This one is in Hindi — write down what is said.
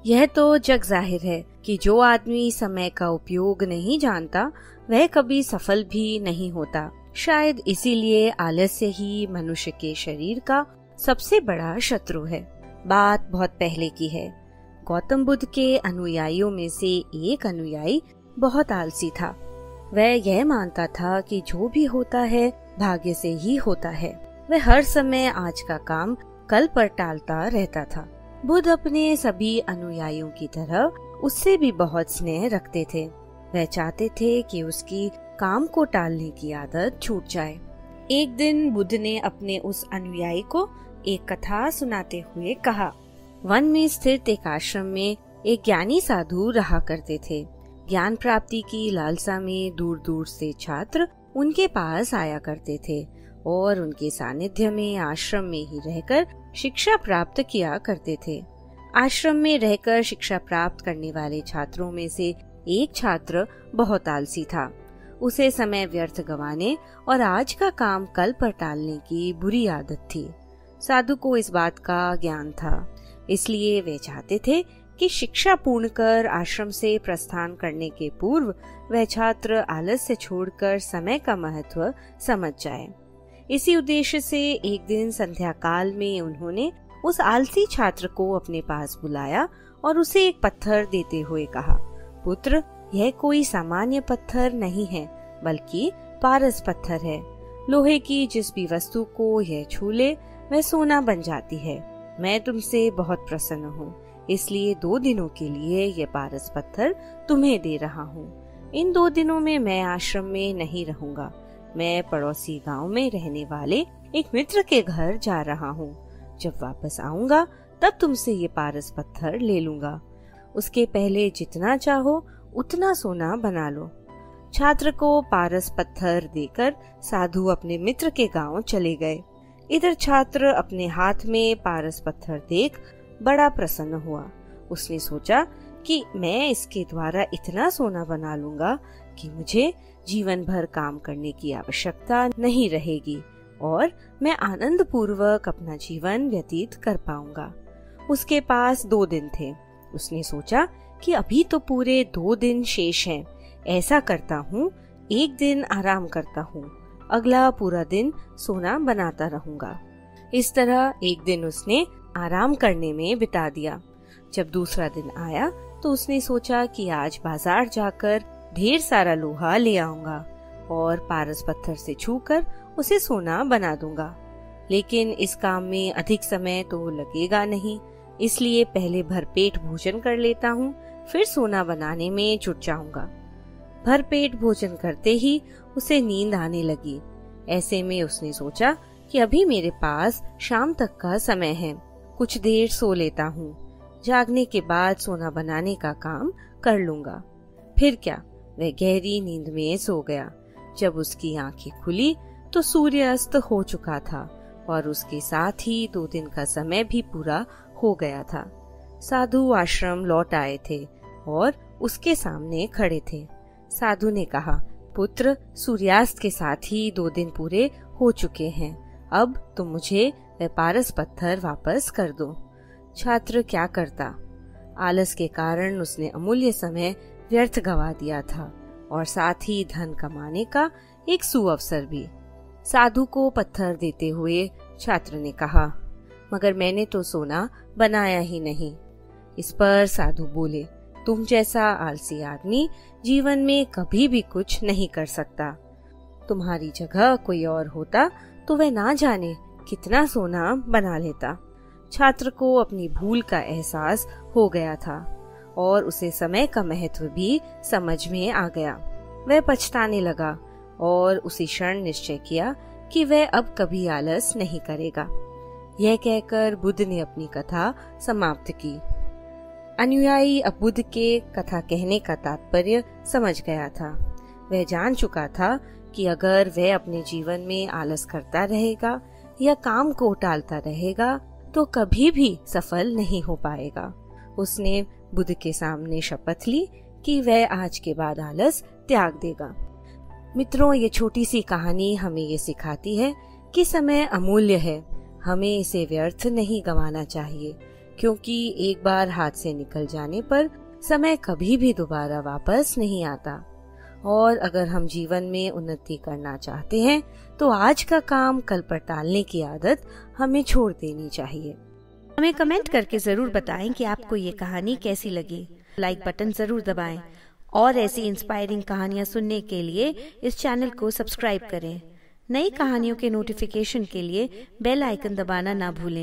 यह तो जग जाहिर है कि जो आदमी समय का उपयोग नहीं जानता वह कभी सफल भी नहीं होता। शायद इसीलिए आलस्य ही मनुष्य के शरीर का सबसे बड़ा शत्रु है। बात बहुत पहले की है। गौतम बुद्ध के अनुयायियों में से एक अनुयायी बहुत आलसी था। वह यह मानता था कि जो भी होता है भाग्य से ही होता है। वह हर समय आज का काम कल पर टालता रहता था। बुद्ध अपने सभी अनुयायियों की तरह उससे भी बहुत स्नेह रखते थे। वह चाहते थे कि उसकी काम को टालने की आदत छूट जाए। एक दिन बुद्ध ने अपने उस अनुयायी को एक कथा सुनाते हुए कहा, वन में स्थित एक आश्रम में एक ज्ञानी साधु रहा करते थे। ज्ञान प्राप्ति की लालसा में दूर दूर से छात्र उनके पास आया करते थे और उनके सानिध्य में आश्रम में ही रहकर शिक्षा प्राप्त किया करते थे। आश्रम में रहकर शिक्षा प्राप्त करने वाले छात्रों में से एक छात्र बहुत आलसी था। उसे समय व्यर्थ गंवाने और आज का काम कल पर टालने की बुरी आदत थी। साधु को इस बात का ज्ञान था, इसलिए वे चाहते थे कि शिक्षा पूर्ण कर आश्रम से प्रस्थान करने के पूर्व वह छात्र आलस्य छोड़कर समय का महत्व समझ जाए। इसी उद्देश्य से एक दिन संध्या काल में उन्होंने उस आलसी छात्र को अपने पास बुलाया और उसे एक पत्थर देते हुए कहा, पुत्र, यह कोई सामान्य पत्थर नहीं है, बल्कि पारस पत्थर है। लोहे की जिस भी वस्तु को यह छू ले वह सोना बन जाती है। मैं तुमसे बहुत प्रसन्न हूँ, इसलिए 2 दिनों के लिए यह पारस पत्थर तुम्हें दे रहा हूँ। इन 2 दिनों में मैं आश्रम में नहीं रहूंगा। मैं पड़ोसी गांव में रहने वाले एक मित्र के घर जा रहा हूँ। जब वापस आऊंगा तब तुमसे ये पारस पत्थर ले लूंगा। उसके पहले जितना चाहो उतना सोना बना लो। छात्र को पारस पत्थर देकर साधु अपने मित्र के गांव चले गए। इधर छात्र अपने हाथ में पारस पत्थर देख बड़ा प्रसन्न हुआ। उसने सोचा कि मैं इसके द्वारा इतना सोना बना लूंगा कि मुझे जीवन भर काम करने की आवश्यकता नहीं रहेगी और मैं आनंद पूर्वक अपना जीवन व्यतीत कर पाऊंगा। उसके पास 2 दिन थे। उसने सोचा कि अभी तो पूरे 2 दिन शेष हैं। ऐसा करता हूँ, एक दिन आराम करता हूँ, अगला पूरा दिन सोना बनाता रहूंगा। इस तरह एक दिन उसने आराम करने में बिता दिया। जब दूसरा दिन आया तो उसने सोचा कि आज बाजार जाकर ढेर सारा लोहा ले आऊंगा और पारस पत्थर से छूकर उसे सोना बना दूंगा। लेकिन इस काम में अधिक समय तो लगेगा नहीं, इसलिए पहले भरपेट भोजन कर लेता हूँ, फिर सोना बनाने में जुट जाऊंगा। भरपेट भोजन करते ही उसे नींद आने लगी। ऐसे में उसने सोचा कि अभी मेरे पास शाम तक का समय है, कुछ देर सो लेता हूँ। जागने के बाद सोना बनाने का काम कर लूंगा। फिर क्या, वह गहरी नींद में सो गया। जब उसकी आंखें खुली तो सूर्य अस्त हो चुका था और उसके साथ ही 2 दिन का समय भी पूरा हो गया था। साधु आश्रम लौट आए थे और उसके सामने खड़े थे। साधु ने कहा, पुत्र, सूर्यास्त के साथ ही 2 दिन पूरे हो चुके हैं। अब तुम मुझे वह पारस पत्थर वापस कर दो। छात्र क्या करता? आलस के कारण उसने अमूल्य समय व्यर्थ गवा दिया था और साथ ही धन कमाने का एक सुअवसर भी। साधु को पत्थर देते हुए छात्र ने कहा, मगर मैंने तो सोना बनाया ही नहीं। इस पर साधु बोले, तुम जैसा आलसी आदमी जीवन में कभी भी कुछ नहीं कर सकता। तुम्हारी जगह कोई और होता तो वह ना जाने कितना सोना बना लेता। छात्र को अपनी भूल का एहसास हो गया था और उसे समय का महत्व भी समझ में आ गया। वह पछताने लगा और उसी क्षण निश्चय किया कि वह अब कभी आलस नहीं करेगा। यह कहकर बुद्ध ने अपनी कथा समाप्त की। अनुयायी अब बुद्ध के कथा कहने का तात्पर्य समझ गया था। वह जान चुका था कि अगर वह अपने जीवन में आलस करता रहेगा या काम को टालता रहेगा तो कभी भी सफल नहीं हो पाएगा। उसने बुद्ध के सामने शपथ ली कि वह आज के बाद आलस त्याग देगा। मित्रों, ये छोटी सी कहानी हमें ये सिखाती है कि समय अमूल्य है। हमें इसे व्यर्थ नहीं गंवाना चाहिए, क्योंकि एक बार हाथ से निकल जाने पर समय कभी भी दोबारा वापस नहीं आता। और अगर हम जीवन में उन्नति करना चाहते हैं तो आज का काम कल पर टालने की आदत हमें छोड़ देनी चाहिए। हमें कमेंट करके जरूर बताएं कि आपको ये कहानी कैसी लगी। लाइक बटन जरूर दबाएं और ऐसी इंस्पायरिंग कहानियाँ सुनने के लिए इस चैनल को सब्सक्राइब करें। नई कहानियों के नोटिफिकेशन के लिए बेल आइकन दबाना ना भूलें।